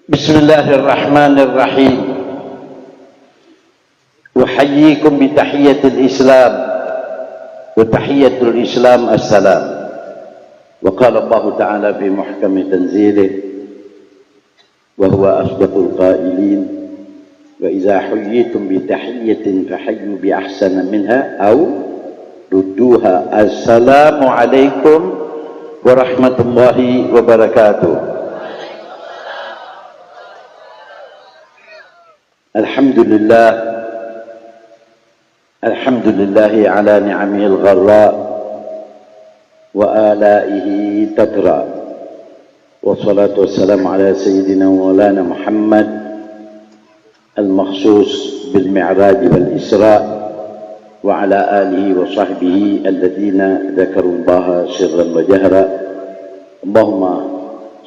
بسم الله الرحمن الرحيم. أحييكم بتحية الإسلام، وتحية الإسلام السلام. وقال الله تعالى في محكم تنزيله وهو أصدق القائلين: وإذا حييتم بتحية فحيوا بأحسن منها أو ردوها. السلام عليكم ورحمة الله وبركاته. الحمد لله على نعمه الغراء وآلائه تترى، والصلاة والسلام على سيدنا ومولانا محمد المخصوص بالمعراج والإسراء، وعلى آله وصحبه الذين ذكروا الله سرا وجهرا. اللهم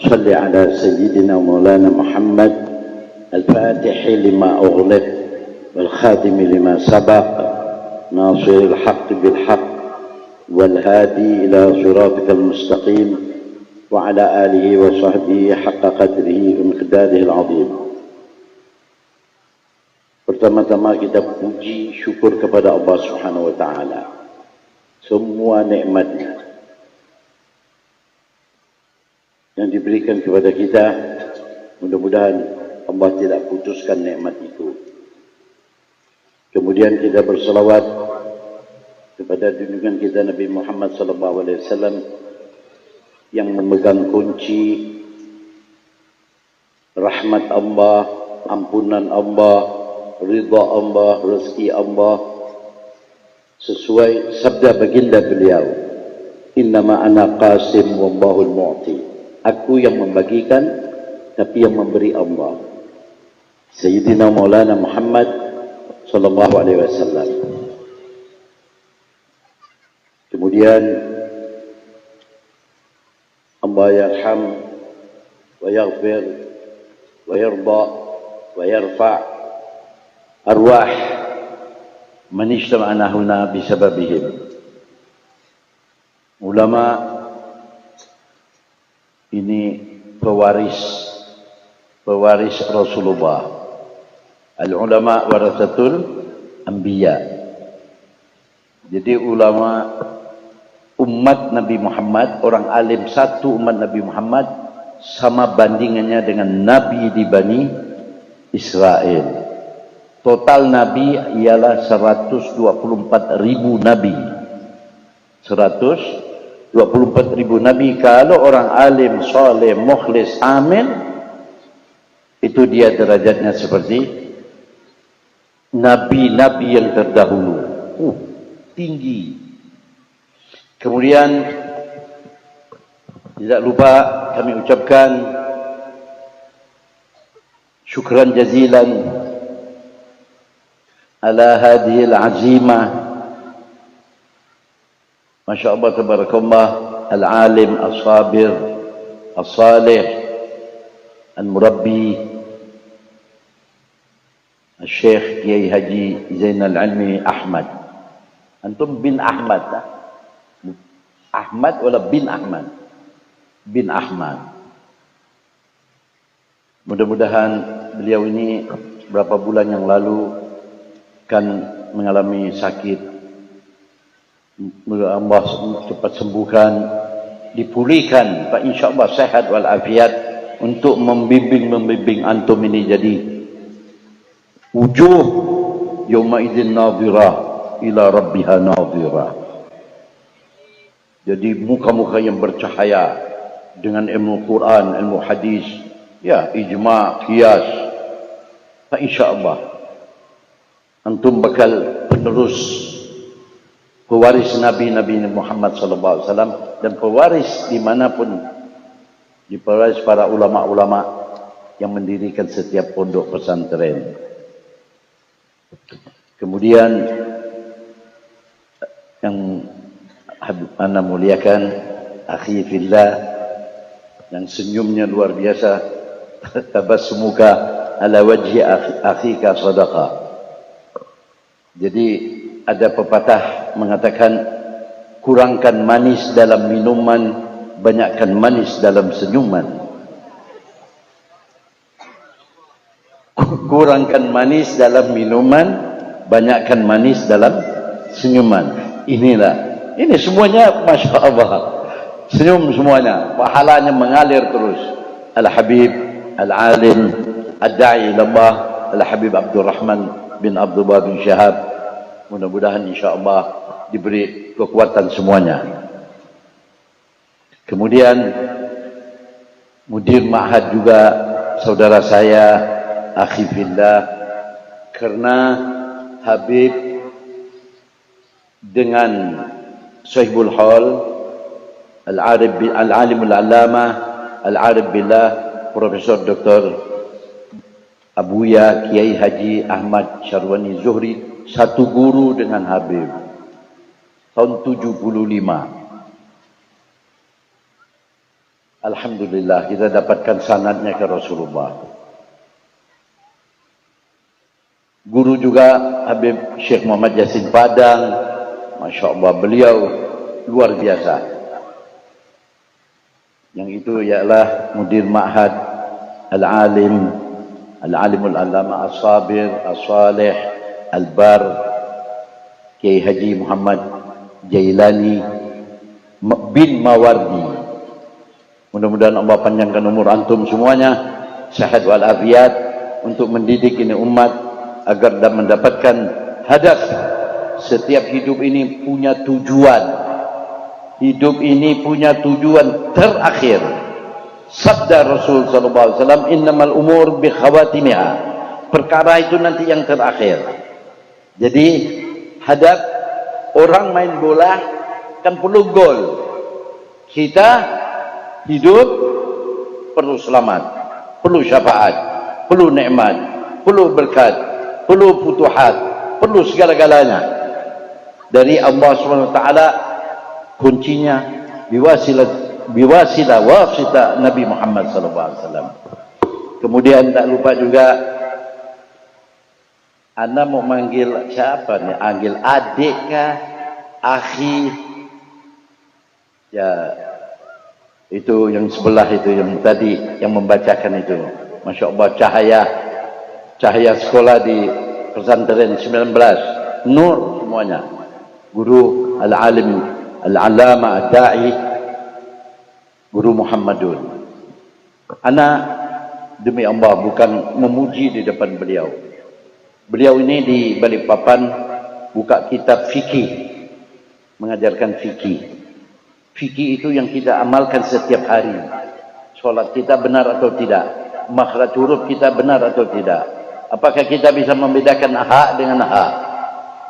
صل على سيدنا ومولانا محمد الفاتح لما أغلق والخاتم لما سبق، ناصر الحق بالحق والهادي إلى صراطك المستقيم، وعلى آله وصحبه حق قدره ومقداره العظيم. Pertama-tama kita puji syukur kepada Allah Subhanahu wa taala. Semua nikmatnya yang diberikan kepada kita, mudah-mudahan Allah tidak putuskan nikmat itu. Kemudian kita berselawat kepada junjungan kita Nabi Muhammad SAW yang memegang kunci rahmat Allah, ampunan Allah, ridha Allah, rezeki Allah, sesuai sabda baginda beliau, innama ana qasim wallahul mu'ti. Aku yang membagikan, tapi yang memberi Allah. Sayyidina Maulana Muhammad sallallahu alaihi wasallam. Kemudian Allah yarham wa yaghfir wa yarda wa yarfa' arwah man ijtama'na huna bisababihim. Ulama ini pewaris Rasulullah. Al-ulama warasatul anbiya. Jadi ulama umat Nabi Muhammad, orang alim satu umat Nabi Muhammad, sama bandingannya dengan nabi di Bani Israel. Total nabi ialah 124.000 nabi. 124.000 nabi. Kalau orang alim, soleh, mukhlis, amin, itu dia derajatnya seperti nabi-nabi yang terdahulu. Tinggi. Kemudian tidak lupa kami ucapkan syukran jazilan ala hadhihi al-azimah. Masya Allah, tabarakallah, al-alim, as-sabir, as-salih, al-murabbi, Syekh Kiai Haji Zainal Ilmi Ahmad. Antum bin Ahmad, tak? Ahmad wala bin Ahmad? Bin Ahmad. Mudah-mudahan beliau ini berapa bulan yang lalu kan mengalami sakit. Moga Allah cepat sembuhkan, dipulihkan, Pak, insyaallah sehat wal afiat, untuk membimbing antum ini jadi wujuh yawma idzin nadhirah ila rabbiha nadhirah. Jadi muka-muka yang bercahaya dengan ilmu Quran, ilmu hadis, ya, ijma', qiyas. Fa insyaallah antum bakal penerus, pewaris Nabi Muhammad sallallahu alaihi wasallam, dan pewaris dimanapun, dipewaris para ulama-ulama yang mendirikan setiap pondok pesantren. Kemudian yang ana muliakan, akhi fillah, yang senyumnya luar biasa, tabassumuka ala wajhi akhika sadaqah. Jadi ada pepatah mengatakan, kurangkan manis dalam minuman, banyakkan manis dalam senyuman. kurangkan manis dalam minuman, banyakkan manis dalam senyuman. Ini semuanya Masya Allah, senyum semuanya, pahalanya mengalir terus. Al-Habib Al-Alim Ad-Da'i ilallah Al-Habib Abdul Rahman bin Abdullah bin Syahab, mudah-mudahan insyaAllah diberi kekuatan semuanya. Kemudian Mudir Ma'had juga saudara saya, akhi fillah, karena Habib dengan Sahibul Hal Al-Alim Al-Allamah Al-Arif Billah Profesor Dr. Abuya Kiai Haji Ahmad Syarwani Zuhri, satu guru dengan Habib tahun 75. Alhamdulillah kita dapatkan sanadnya ke Rasulullah. Guru juga Habib Syekh Muhammad Yasin Padang, Masya Allah, beliau luar biasa. Yang itu ialah Mudir Ma'had Al-Alim Al-Alimul Allama As-Sabir As-Salih Al-Bar Kiai Haji Muhammad Jailani bin Mawardi. Mudah-mudahan Allah panjangkan umur antum semuanya, sehat walafiat, untuk mendidik ini umat agar dan mendapatkan hadaf. Setiap hidup ini punya tujuan. Hidup ini punya tujuan terakhir. Sabda Rasul sallallahu alaihi wasallam, innamal umur bi khawatimiha. Perkara itu nanti yang terakhir. Jadi hadap orang main bola kan perlu gol. Kita hidup perlu selamat, perlu syafaat, perlu nikmat, perlu berkat, perlu futuhat, perlu segala-galanya dari Allah SWT. Kuncinya biwasilah wasita Nabi Muhammad SAW. Kemudian tak lupa juga, anda mau manggil siapa nih? Panggil adik kah? Akhi? Ya, itu yang sebelah itu, yang tadi yang membacakan itu, Masya Allah, cahaya sekolah di pesantren 19, nur semuanya. Guru Al-Alim Al-Allama Ad-Da'i, Guru Muhammadun. Ana demi Allah bukan memuji di depan beliau. Beliau ini di Balikpapan buka kitab fikih, mengajarkan fikih. Fikih itu yang kita amalkan setiap hari. Solat kita benar atau tidak? Makhraj huruf kita benar atau tidak? Apakah kita bisa membedakan ha dengan ha?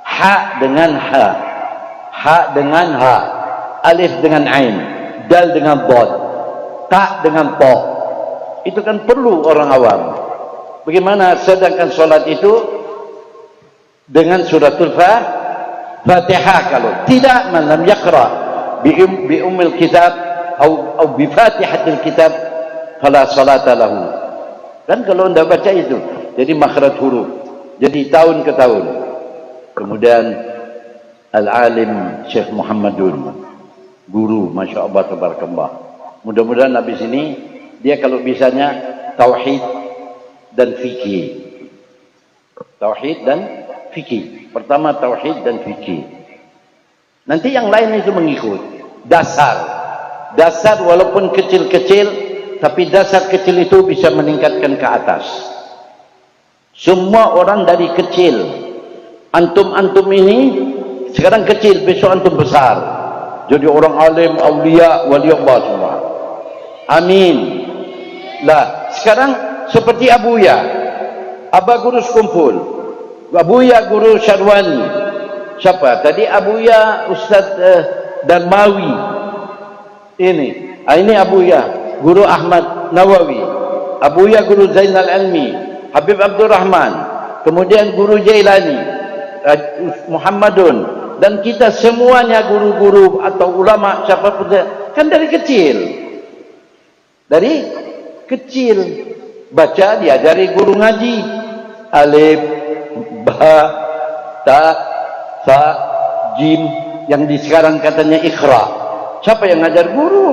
Ha dengan ha. Ha dengan ha. Alif dengan ain. Dal dengan dad. Ta dengan ta. Itu kan perlu orang awam. Bagaimana sedangkan solat itu dengan suratul Fatihah, kalau tidak, man lam yaqra bi ummil kitab atau bi fatihatil kitab fala salata lahu. Kan kalau anda baca itu jadi makhraj huruf, jadi tahun ke tahun. Kemudian Al-Alim Syekh Muhammadun, guru Masya Allah tabarakallah. Mudah-mudahan habis ini dia kalau bisanya tauhid dan fikih. Tauhid dan fikih. Pertama tauhid dan fikih. Nanti yang lain itu mengikut. Dasar walaupun kecil-kecil, tapi dasar kecil itu bisa meningkatkan ke atas. Semua orang dari kecil. Antum ini sekarang kecil, besok antum besar. Jadi orang alim, awliya, wali Allah semua. Amin. Lah, sekarang seperti Abuya. Aba guru sekumpul. Abuya guru Syarwani. Siapa? Tadi Abuya Ustaz Darmawi. Ini Abuya Guru Ahmad Nawawi. Abuya Guru Zainal Ilmi, Habib Abdul Rahman. Kemudian Guru Jailani, Muhammadun. Dan kita semuanya guru-guru atau ulama siapa pun kan dari kecil. Dari kecil baca diajari guru ngaji. Alif, ba, ta, fa, jim, yang di sekarang katanya ikhra. Siapa yang ngajar? Guru.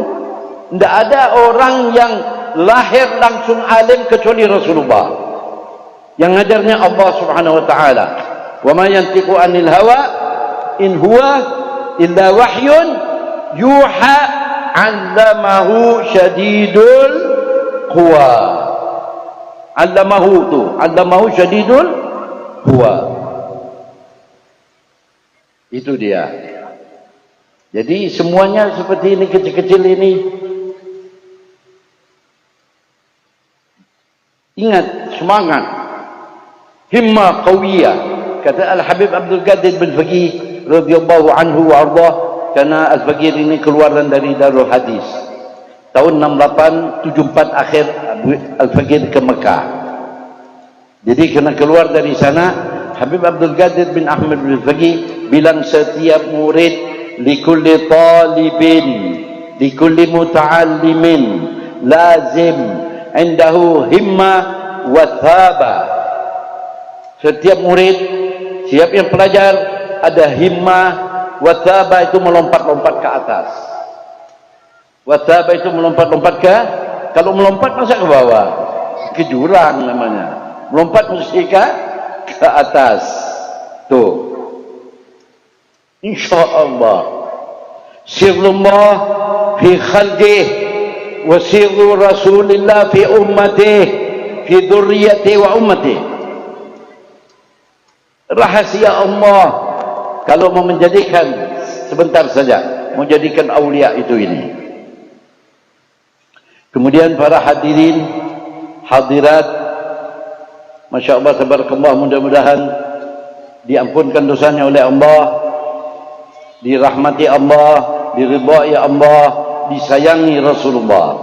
Tidak ada orang yang lahir langsung alim kecuali Rasulullah. Yang ngajarnya Allah Subhanahu wa taala. Wa ma yantiqu 'anil hawa in huwa illa wahyun yuha 'allamahu syadidul quwa. 'allamahu syadidul quwa. Itu dia. Jadi semuanya seperti ini, kecil-kecil ini. Ingat, semangat, himmah qawiyah. Kata Al-Habib Abdul Qadir bin Faqih radhiyallahu anhu wa ardah, karena Al-Faqih ini keluaran dari Darul Hadis. Tahun 6874 akhir Al-Faqih ke Mekah. Jadi kena keluar dari sana, Habib Abdul Qadir bin Ahmad bin Faqih bilang setiap murid likulli talibin likulli muta'allimin lazim indahu himma wa thaba. Setiap murid, siap yang pelajar, ada himmah wa thaba, itu melompat-lompat ke atas. Wa thaba itu melompat-lompat ke, kalau melompat masa ke bawah, ke jurang namanya. Melompat mesti ke atas. Tuh. Insyaallah. Sirrullah fi khalqih wa sirru Rasulillah fi ummatihi fi dzurriyyatihi wa ummatihi. Rahasia Allah kalau mau menjadikan, sebentar saja, mau jadikan aulia itu ini. Kemudian para hadirin hadirat, Masya Allah tabarakallah, mudah-mudahan diampunkan dosanya oleh Allah, dirahmati Allah, diridhai Allah, disayangi Rasulullah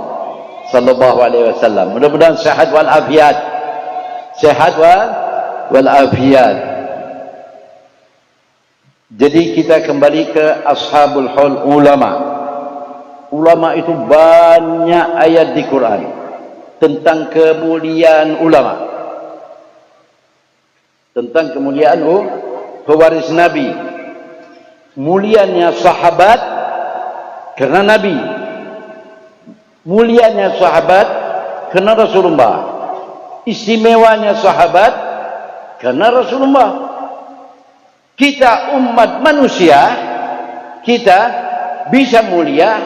sallallahu alaihi wasallam. Mudah-mudahan sehat wal afiat. Sehat wal afiat. Jadi kita kembali ke ashabul hul ulama. Ulama itu banyak ayat di Quran tentang kemuliaan ulama, tentang kemuliaan pewaris Nabi. Mulianya sahabat karena Nabi, mulianya sahabat karena Rasulullah, istimewanya sahabat karena Rasulullah. Kita umat manusia, kita bisa mulia,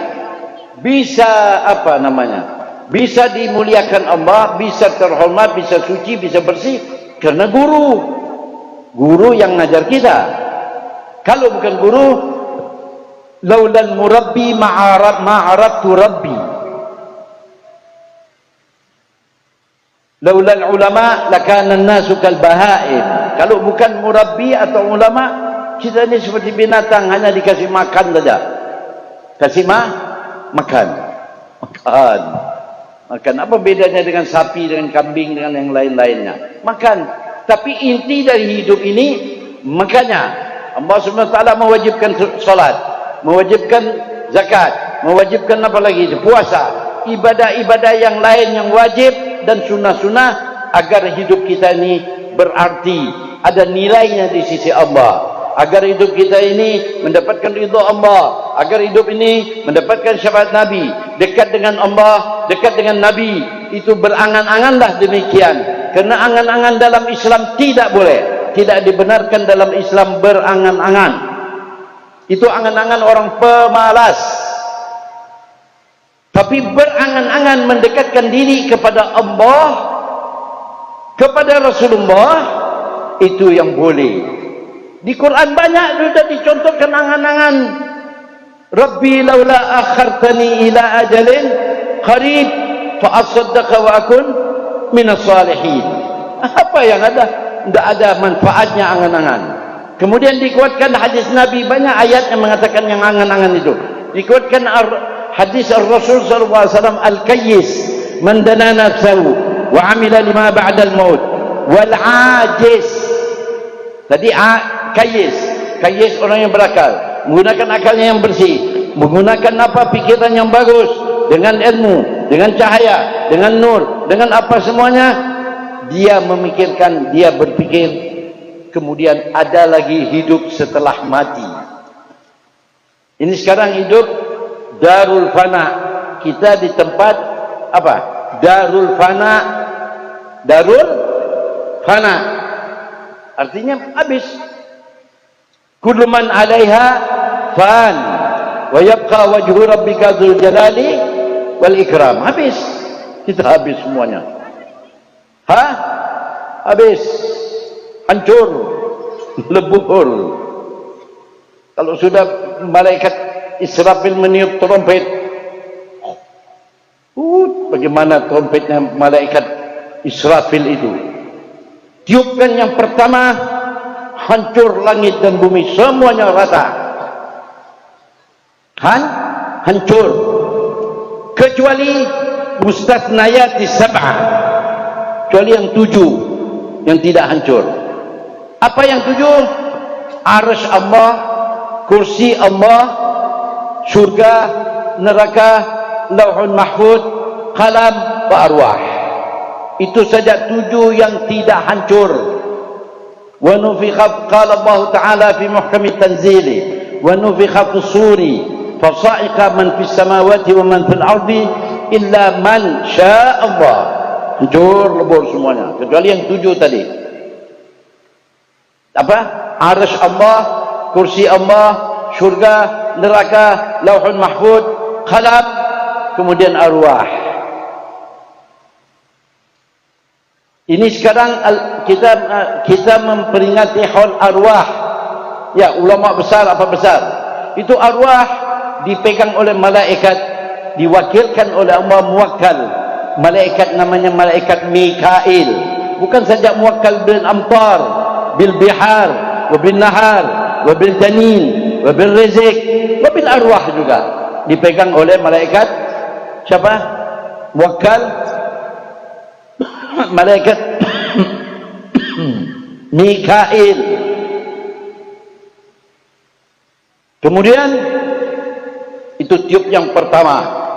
bisa apa namanya, bisa dimuliakan Allah, bisa terhormat, bisa suci, bisa bersih karena guru yang ngajar kita. Kalau bukan guru, laulal murabbi ma'arabtu rabbi. Laulal ulama lakana an-nasu kal bahaim. Kalau bukan murabbi atau ulama, kita ini seperti binatang, hanya dikasih makan saja. Kasih makan. Apa bedanya dengan sapi, dengan kambing, dengan yang lain-lainnya? Makan. Tapi inti dari hidup ini, makanya Allah SWT mewajibkan salat, mewajibkan zakat, mewajibkan apa lagi? Puasa, ibadah-ibadah yang lain yang wajib dan sunnah-sunnah, agar hidup kita ini berarti, ada nilainya di sisi Allah, agar hidup kita ini mendapatkan ridha Allah, agar hidup ini mendapatkan syafaat Nabi, dekat dengan Allah, dekat dengan Nabi. Itu berangan-anganlah demikian, karena angan-angan dalam Islam tidak boleh, tidak dibenarkan dalam Islam berangan-angan. Itu angan-angan orang pemalas. Tapi berangan-angan mendekatkan diri kepada Allah, kepada Rasulullah, itu yang boleh. Di Quran banyak sudah dicontohkan angan-angan. Rabbi laula akhartani ila ajalin qarib fa asaddaqa wa akun minas salihin. Apa yang ada? Tidak ada manfaatnya angan-angan. Kemudian dikuatkan hadis Nabi, banyak ayat yang mengatakan yang angan-angan itu. Dikuatkan hadis Rasul sallallahu alaihi wasallam, al-kayyis man dana nafsahu wa amila lima ba'da al-maut wal ajiz. Tadi kayyis orang yang berakal, menggunakan akalnya yang bersih, menggunakan apa, pikiran yang bagus, dengan ilmu, dengan cahaya, dengan nur, dengan apa semuanya. Dia memikirkan, dia berpikir, kemudian ada lagi hidup setelah mati. Ini sekarang hidup darul fana. Kita di tempat apa? Darul fana. Darul fana. Artinya habis. Kullu man 'alaiha fan wa yabqa wajhu rabbika dzul jalali wal ikram. Habis. Kita habis semuanya. Habis. Hancur. Lebur. Kalau sudah malaikat Israfil meniup trompet, bagaimana trompetnya malaikat Israfil itu? Tiupkan yang pertama, hancur langit dan bumi, semuanya rata. Hancur. Kecuali mustasnayat sab'ah. Kecuali yang 7 yang tidak hancur. Apa yang 7? Arsy Allah, kursi Allah, surga, neraka, lauhul mahfuz, qalam, wa arwah. Itu saja 7 yang tidak hancur. Wa nufikha, qala Allah Ta'ala fi muhkami tanzili, wa nufikha fi suri fasa'iqa man fis samawati wa man fil ardi illa man syaa Allah. Hancur lebur semuanya kecuali yang 7 tadi. Apa? Arsy Allah, kursi Allah, syurga, neraka, lauhul mahfuz, qalam, kemudian arwah. Ini sekarang kita memperingati haul arwah. Ya, ulama besar apa besar? Itu arwah dipegang oleh malaikat, diwakilkan oleh Allah, muwakkal. Malaikat namanya malaikat Mikail. Bukan saja muwakkal bil amtar, bil bihar, wa bin nahar, wa bil janin, wa bil rizq, wa bil arwah juga. Dipegang oleh malaikat siapa? Muwakkal malaikat Mikail. Kemudian itu tiup yang pertama.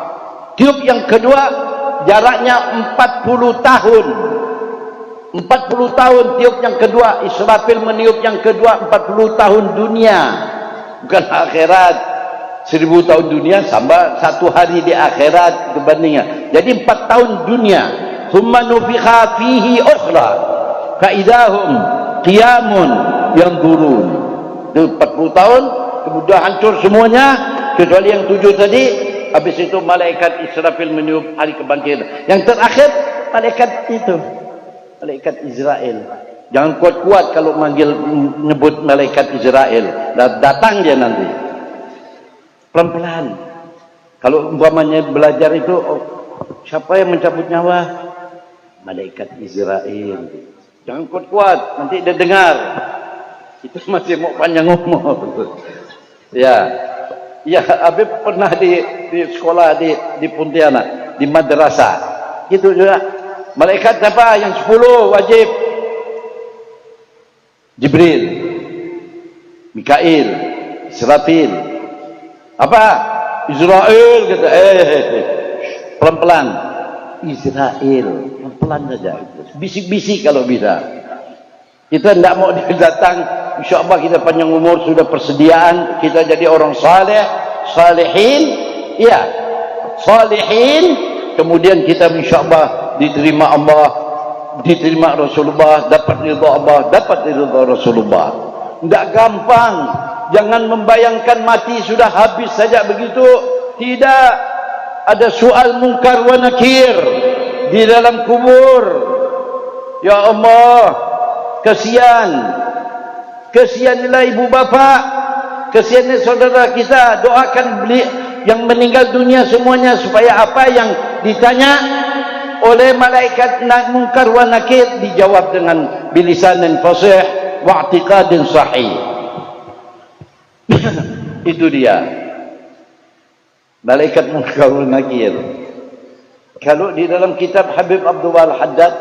Tiup yang kedua jaraknya 40 tahun. 40 tahun tiup yang kedua. Israfil meniup yang kedua 40 tahun dunia, bukan akhirat. 1000 tahun dunia sama 1 hari di akhirat kebandingan. Jadi 4 tahun dunia. Thumma nufikha fihi ukhra fa idahum qiyamun yanzurun. Itu 40 tahun kemudian hancur semuanya kecuali yang 7 tadi. Habis itu malaikat Israfil meniup hari kebangkitan. Yang terakhir malaikat itu, malaikat Israel. Jangan kuat-kuat kalau manggil nyebut malaikat Israel. Datang dia nanti. Pelan-pelan. Kalau umpamanya belajar itu, siapa yang mencabut nyawa? Malaikat Israel. Jangan kuat-kuat, nanti dia dengar. Itu masih mau panjang ngomong. Ya. Ya, Habib pernah di sekolah di Pontianak, di madrasah. Gitu juga. Malaikat apa yang 10 wajib? Jibril, Mikail, Israfil. Apa? Israel kata. Pelan-pelan. Israel, pelan-pelan saja. Bisik-bisik kalau bisa. Kita tidak mau dia datang. InsyaAllah kita panjang umur, sudah persediaan, kita jadi orang saleh, salihin, ya, salihin, kemudian kita insyaAllah diterima Allah, diterima Rasulullah, dapat ridha Allah, dapat ridha Rasulullah. Tidak gampang. Jangan membayangkan mati sudah habis saja begitu. Tidak. Ada soal mungkar wa nakir di dalam kubur. Ya Allah, kasihan. Kesianilah ibu bapa, kesianilah saudara kita. Doakan beli yang meninggal dunia semuanya supaya apa yang ditanya oleh malaikat munkar wa nakir dijawab dengan bilisanin fasih wa i'tiqadin sahih. Itu dia malaikat munkar wa nakir. Kalau di dalam kitab Habib Abdul Al-Haddad,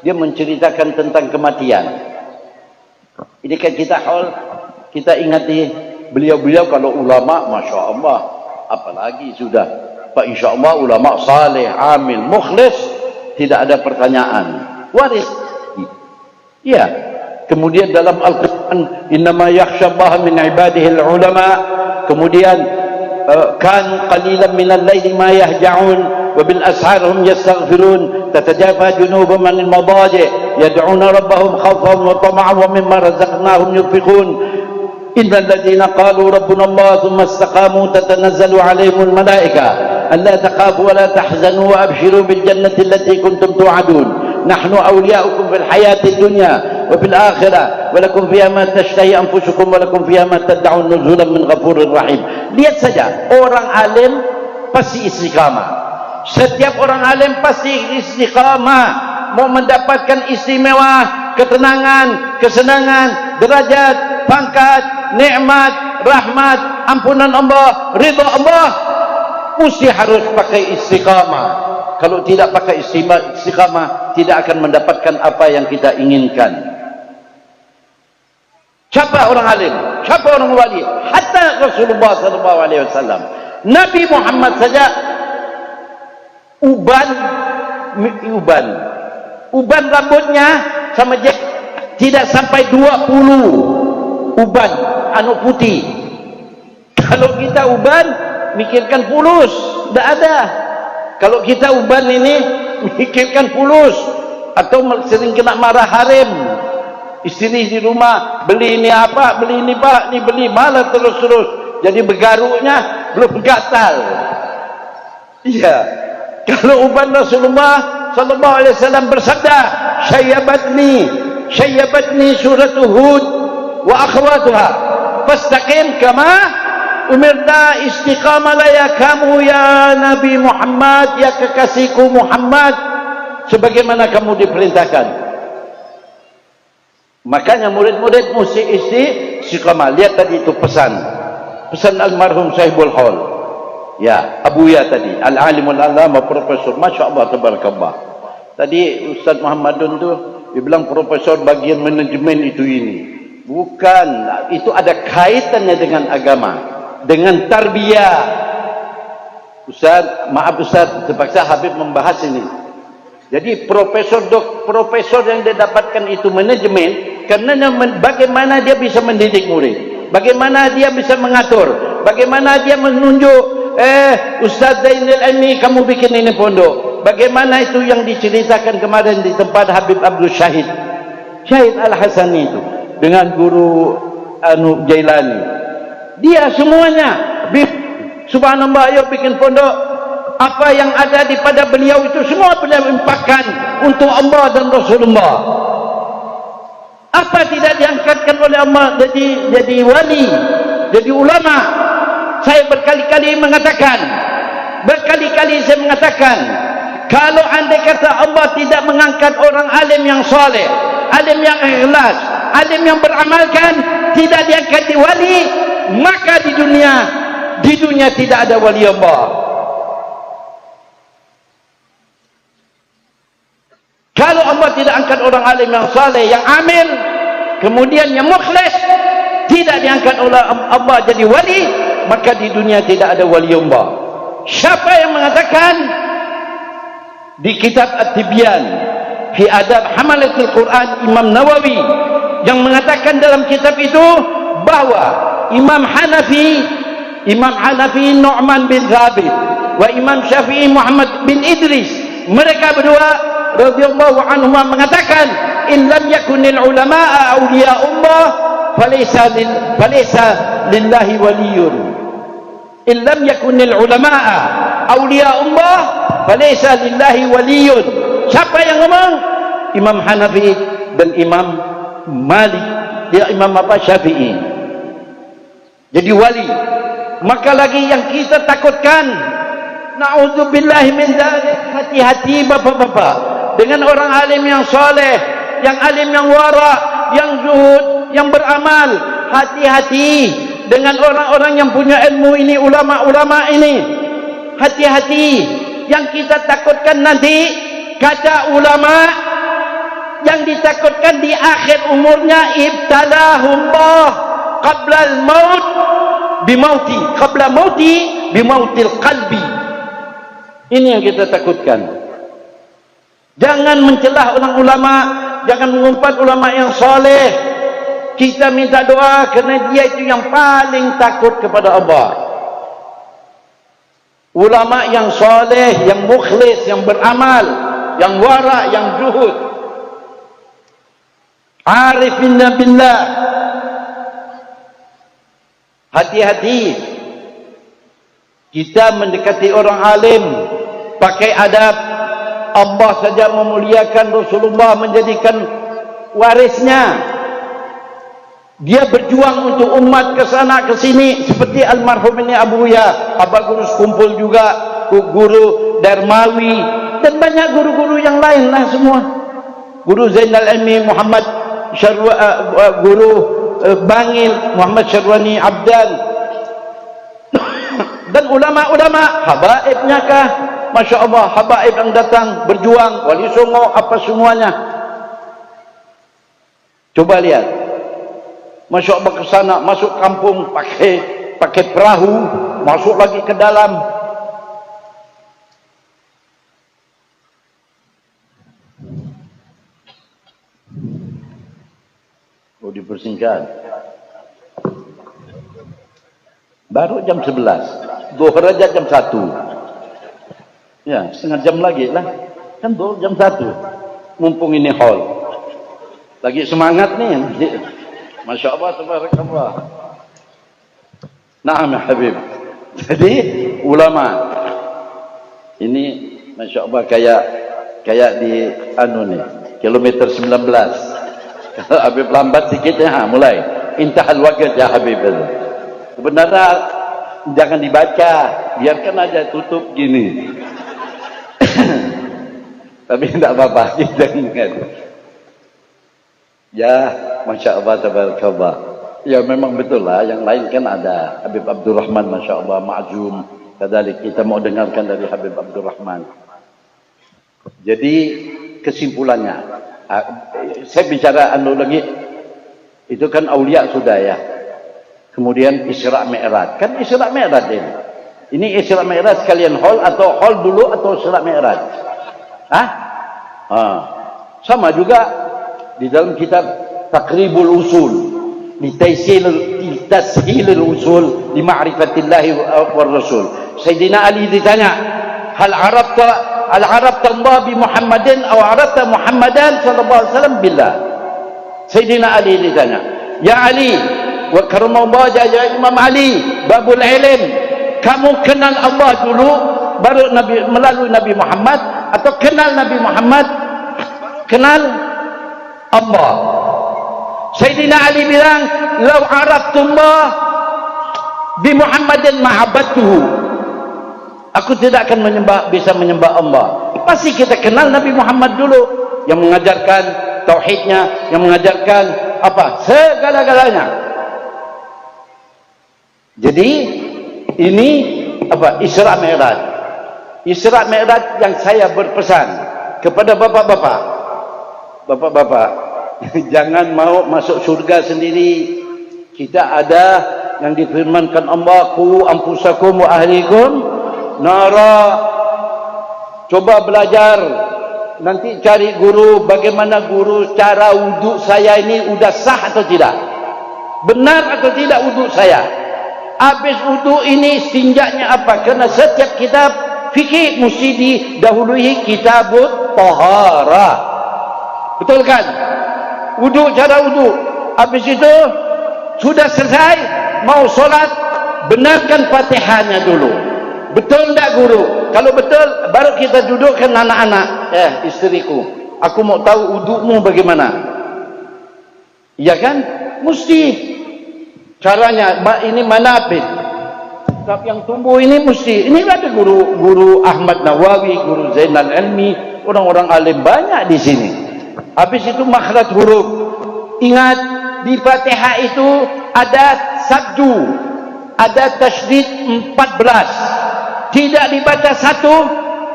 dia menceritakan tentang kematian. Ini kan kita ingati beliau-beliau kalau ulama, Masya Allah, apalagi sudah Pak, Insya Allah ulama saleh, amil, mukhlis, tidak ada pertanyaan, waris. Ya. Kemudian dalam Al-Quran, innama yakhshallaha min ibadihi al-ulama. Kemudian kan qalilan minal laili ma yahja'un wa bil ashar hum yastaghfirun. tatajafa junubuhum 'anil madaji' yad'una rabbahum khawfan wa tama'an wa mimma razaqnahum yunfiqun. Innal ladzina qalu rabbuna Allah thumma istaqamu tatanazzalu 'alaihimul malaika alla takhafu wa la tahzanu wa abshiru bil jannati allati kuntum tu'adun. Nahnu awliya'ukum fil hayati dunya wa fil akhirah wa lakum fiha ma tashtahi anfusukum wa lakum fiha ma tad'un nuzulan min ghafurir rahim. Lihat saja, orang alim pasti istiqamah. Setiap orang alim pasti istiqamah, mau mendapatkan istimewa, ketenangan, kesenangan, derajat, pangkat, nikmat, rahmat, ampunan Allah, ridha Allah, mesti harus pakai istiqamah. Kalau tidak pakai istiqamah, tidak akan mendapatkan apa yang kita inginkan. Siapa orang alim? Siapa orang wali? Hatta Rasulullah SAW, Nabi Muhammad saja uban rambutnya sama dia tidak sampai 20 uban anu putih. Kalau kita uban mikirkan fulus, tidak ada. Kalau kita uban ini mikirkan fulus, atau sering kena marah harem, istri di rumah beli ini apa, beli ini pak, ini beli malah terus jadi begaruknya belum gatal. Iya. Kalau uban Rasulullah sallallahu alaihi wasallam bersabda, syayyabatni suratu Hud wa akhwatuha fastaqim kama umirna, istiqamalah ya kamu ya Nabi Muhammad, ya kekasihku Muhammad, sebagaimana kamu diperintahkan. Makanya murid-murid mesti istiqamah. Lihat tadi itu pesan almarhum Sahibul Haul, ya Abuya tadi, al-alimul alama, profesor, masya Allah tabarakallah. Tadi Ustaz Muhammadun tu dia bilang profesor bagian manajemen itu ini. Bukan, itu ada kaitannya dengan agama, dengan tarbiyah. Ustaz, maaf Ustaz, terpaksa Habib membahas ini. Jadi profesor yang dia dapatkan itu manajemen, karena bagaimana dia bisa mendidik murid, bagaimana dia bisa mengatur, bagaimana dia menunjuk, Ustaz Zainul Ilmi kamu bikin ini pondok. Bagaimana itu yang diceritakan kemarin di tempat Habib Abdul Syahid Al-Hasani itu dengan guru Jailani. Dia semuanya subhanallah, ayo bikin pondok. Apa yang ada di pada beliau itu semua beliau infakkan untuk Allah dan Rasulullah. Apa tidak diangkatkan oleh Allah jadi wali, jadi ulama? Saya berkali-kali saya mengatakan, kalau andai kata Allah tidak mengangkat orang alim yang soleh, alim yang ikhlas, alim yang beramalkan, tidak diangkat di wali, maka di dunia tidak ada wali Allah. Kalau Allah tidak angkat orang alim yang saleh, yang amil, kemudian yang mukhlis, tidak diangkat oleh Allah jadi wali, maka di dunia tidak ada wali Allah. Siapa yang mengatakan di kitab At-Tibyan fi Adab Hamalatul Quran, Imam Nawawi yang mengatakan dalam kitab itu bahwa Imam Hanafi Nu'man bin Thabit wa Imam Syafi'i Muhammad bin Idris, mereka berdua radhiyallahu anhuma mengatakan, in lam yakunil ulama'a awliya'ullah falaysa lillahi waliyun. In lam yakunil ulama'a awliya'ullah falaysa lillahi waliyun. Siapa yang ngomong? Imam Hanafi dan Imam Malik, ya Imam Syafi'i. Jadi wali. Maka lagi yang kita takutkan, na'udzubillahi min dzalik, hati-hati bapak-bapak dengan orang alim yang soleh, yang alim yang wara, yang zuhud, yang beramal. Hati-hati dengan orang-orang yang punya ilmu ini, ulama-ulama ini. Hati-hati. Yang kita takutkan nanti, kata ulama, yang ditakutkan di akhir umurnya, ibtalahullah qabla al-maut bimauti, qabla mauti bimautil qalbi. Ini yang kita takutkan. Jangan mencelah orang ulama, jangan mengumpat ulama yang soleh. Kita minta doa kerana dia itu yang paling takut kepada Allah. Ulama yang soleh, yang mukhlis, yang beramal, yang wara, yang zuhud. Arifin billah. Hati-hati kita mendekati orang alim pakai adab. Allah saja memuliakan Rasulullah, menjadikan warisnya. Dia berjuang untuk umat ke sana ke sini, seperti almarhum ini Abu Ya, Abah Guru Sekumpul juga, Guru Darmawi, dan banyak guru-guru yang lain lah semua. Guru Zainal Ilmi Muhammad Guru Bangil Muhammad Syarwani Abdan, dan ulama-ulama habaibnya kah, Masya Allah, habaib yang datang berjuang, Wali Songo, apa semuanya. Coba lihat, Masya Allah, ke sana, masuk kampung pakai perahu, masuk lagi ke dalam. Oh, dipersingkat. Baru jam 11, Zuhur aja jam 1. Ya, setengah jam lagi lah. Kan Zuhur jam 1. Mumpung ini hall. Lagi semangat nih. Masya Allah, tabarakallah. Naam ya Habib. Jadi ulama ini Masya Allah kayak di nih, kilometer 19. Kalau Habib lambat sikit ya, mulai intahal waqt ya Habib. Sebenarnya jangan dibaca, biarkan aja tutup gini. Tapi tidak apa-apa, kita ingat. Ya, Masya Allah, tabarakallah. Ya memang betul lah, yang lain kan ada Habib Abdurrahman, Masya Allah, ma'zum. Kadalik kita mau dengarkan dari Habib Abdurrahman. Jadi kesimpulannya, saya bicara lagi, itu kan aulia sudah ya. Kemudian Isra Mi'raj, kan Isra Mi'raj ini. Ini Isra Mi'raj sekalian hall, atau hall dulu atau Isra Mi'raj? Sama juga di dalam kitab Taqribul Usul li tashilil usul li ma'rifatillahi war rasul. Sayyidina Ali ditanya, hal arabta Allah bi Muhammadin aw arabta Muhammadan sallallahu alaihi wasallam billah. Sayyidina Ali ditanya, ya Ali wa karamallahu wajhahu, Imam Ali babul ilm, kamu kenal Allah dulu baru Nabi, melalui Nabi Muhammad, atau kenal Nabi Muhammad kenal Allah? Sayyidina Ali bilang, "Lau araftullah bi Muhammadin ma'abadtuhu." Aku tidak akan bisa menyembah Allah. Pasti kita kenal Nabi Muhammad dulu, yang mengajarkan tauhidnya, yang mengajarkan apa? Segala-galanya. Jadi ini apa? Isra Mi'raj. Isra Mi'raj yang saya berpesan kepada bapak-bapak, jangan mau masuk surga sendiri. Kita ada yang difirmankan Allah, qu anfusakum wa ahlikum nara. Coba belajar, nanti cari guru, bagaimana guru cara wudhu saya ini udah sah atau tidak, benar atau tidak wudhu saya. Habis wudhu ini stinjaknya apa? Karena setiap kitab fikih mesti didahului kitabut taharah. Betul kan? Wudu, cara wudu. Habis itu sudah selesai, mau solat, benarkan Fatihahnya dulu. Betul enggak guru? Kalau betul, baru kita dudukkan anak-anak. Istriku, aku mau tahu wudumu bagaimana. Iya kan? Mesti. Caranya, ini manabit. Kitab yang tumbuh ini mesti. Ini ada guru Ahmad Nawawi, guru Zainal Ilmi, orang-orang alim banyak di sini. Habis itu makhraj huruf. Ingat, di Fatihah itu ada sabdu, ada tasydid 14. Tidak dibaca satu,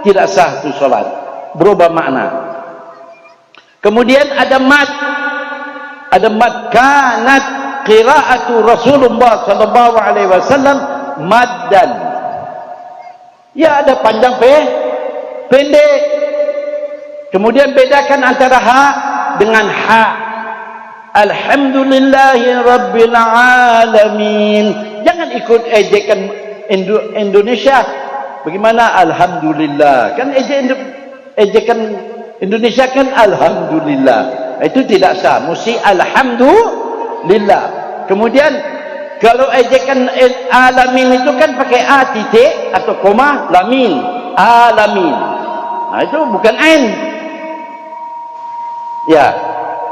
tidak sah itu salat. Berubah makna. Kemudian ada mad. Ada mad, kanat qiraatu Rasulullah sallallahu alaihi wasallam maddan. Ya, ada panjang pendek. Kemudian bedakan antara ha dengan ha. Alhamdulillahi rabbil alamin. Jangan ikut ejekan Indonesia. Bagaimana alhamdulillah? Kan ejekan Indonesia kan alhamdulillah. Itu tidak sah, mesti alhamdulillah. Kemudian kalau ejekan alamin itu kan pakai a titik atau koma, lamin, alamin. Nah, itu bukan ain. Ya,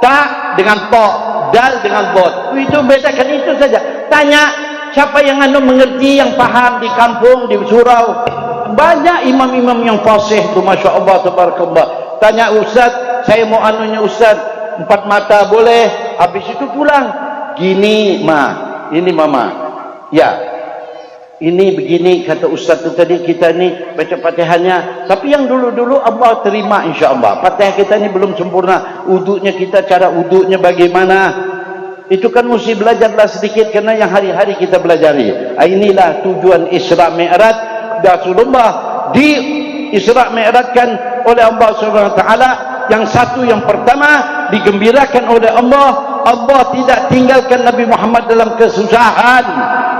ta dengan to, dal dengan bot. Itu bedakan itu saja. Tanya siapa yang mengerti, yang paham di kampung, di surau. Banyak imam-imam yang fasih tu, masya Allah, tabarakallah. Tanya ustaz, saya mau ustaz, 4 mata boleh? Habis itu pulang. Gini ini mama. Ya, ini begini kata ustaz tu tadi, kita ni baca Fatihahnya. Tapi yang dulu-dulu Allah terima insya-Allah. Fatihah kita ni belum sempurna. Wuduknya kita, cara wuduknya bagaimana? Itu kan mesti belajarlah sedikit, karena yang hari-hari kita belajari. Inilah tujuan Isra Mi'raj. Rasulullah di Isra Mi'rajkan oleh Allah Subhanahu wa taala. Yang satu, yang pertama, digembirakan oleh Allah. Allah tidak tinggalkan Nabi Muhammad dalam kesusahan.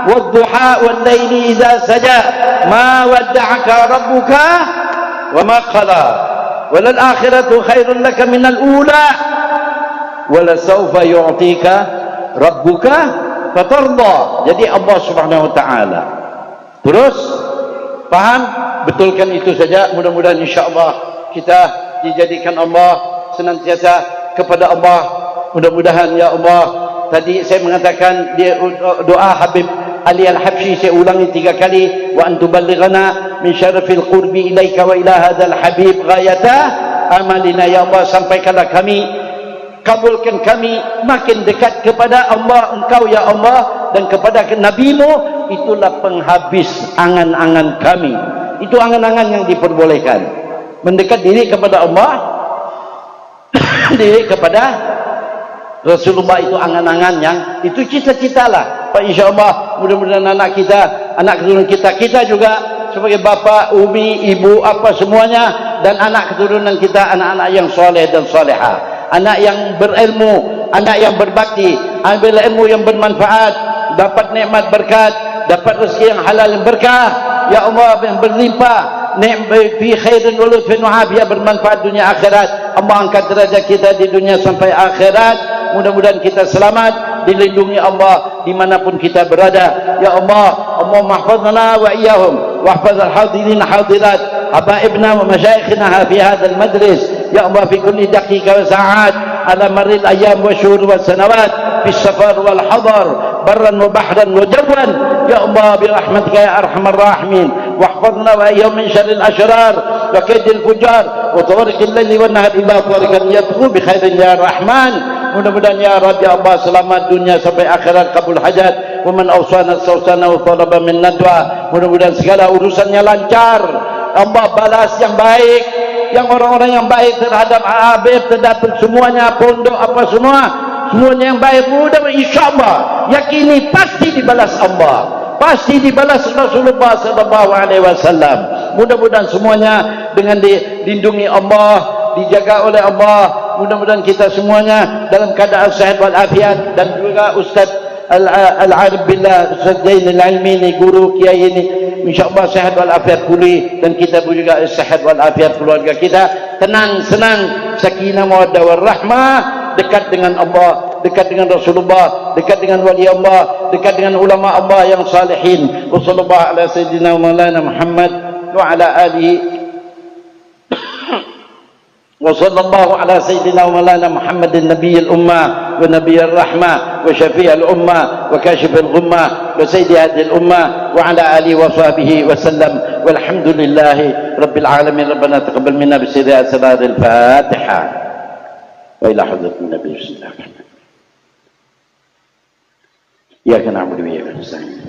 Wadduha wal laili idza saja, ma wadda'aka rabbuka wa ma qala, wal akhiratu khairun laka min al ula, wala sawfa yu'tika rabbuka fatarda. Jadi Allah Subhanahu wa taala. Terus paham? Betulkan itu saja. Mudah-mudahan insyaallah kita dijadikan Allah senantiasa kepada Allah. Mudah-mudahan ya Allah. Tadi saya mengatakan dia doa Habib Ali Al-Habsyi, saya ulangi 3 kali. Wa antuballighana min syarafil qurbi ilaika wa ila hadzal habib ghayata amalina. Ya Allah, sampaikanlah kami, kabulkan kami makin dekat kepada Allah Engkau ya Allah, dan kepada Nabi-Mu. Itulah penghabis angan-angan kami. Itu angan-angan yang diperbolehkan. Mendekat diri kepada Allah, diri kepada Rasulullah, itu angan-angan yang itu cita-citalah. Pak, insyaAllah mudah-mudahan anak kita, anak keturunan kita juga sebagai bapa, umi, ibu, apa semuanya, dan anak keturunan kita, anak-anak yang soleh dan soleha, anak yang berilmu, anak yang berbakti, ambil ilmu yang bermanfaat, dapat nikmat berkat, dapat rezeki yang halal yang berkah ya Allah, yang berlimpah, nikmat fi khairin wa lutfin wa afiyah, bermanfaat dunia akhirat. Allah angkat derajat kita di dunia sampai akhirat. Mudah-mudahan kita selamat, dilindungi Allah dimanapun kita berada ya Allah. Allahumma hafazna wa iyyahum wahfaz al-hadirin hadirat habaibna wa masyayikhina fi hadzal majlis ya Allah, fi kulli daqiqah wa sa'at ala maril ayyam wa syuhur wa sanawat, fi safar wal hadar, barran wa bahran wa jawan ya Allah, bi rahmatika ya arhamar rahimin. Wahfazna wa iyyahum min syarril ashrar wa kaidil fujar wa tawariqil laili wan nahar illa tawariqan yatqu bi khairin ya rahman. Mudah-mudahan ya Rabbi Allah, selamat dunia sampai akhirat, kabul hajat. Wa man awsana sawsana wa talaba min nadwa. Mudah-mudahan segala urusannya lancar. Allah balas yang baik, yang orang-orang yang baik terhadap Habib, terhadap semuanya, pondok apa semua, semuanya yang baik. Mudah-mudahan insyaallah yakini pasti dibalas Allah, pasti dibalas Rasulullah sallallahu alaihi wasallam. Mudah-mudahan semuanya dengan dilindungi Allah, dijaga oleh Allah. Mudah-mudahan kita semuanya dalam keadaan sehat wal afiat, dan juga Ustaz Al-Arif Billah, Ustaz Zainal Ilmi, guru kiai ini, insyaallah sehat wal afiat pulih, dan kita pun juga sehat wal afiat keluarga kita, tenang, senang, sakinah mawaddah warahmah, dekat dengan Allah, dekat dengan Rasulullah, dekat dengan wali Allah, dekat dengan ulama Allah yang salihin. Wassallallahu ala sayyidina wa maulana Muhammad wa ala alihi وصلى الله على سيدنا ومولانا محمد النبي الأمة ونبي الرحمة وشفيع الأمة وكاشف الغمة وسيد هذه الأمة وعلى آله وصحبه وسلم والحمد لله رب العالمين. ربنا تقبل منا بسر أسرار الفاتحة وإلى حضرة النبي صلى الله عليه وسلم. إياك نعبد وإياك نستعين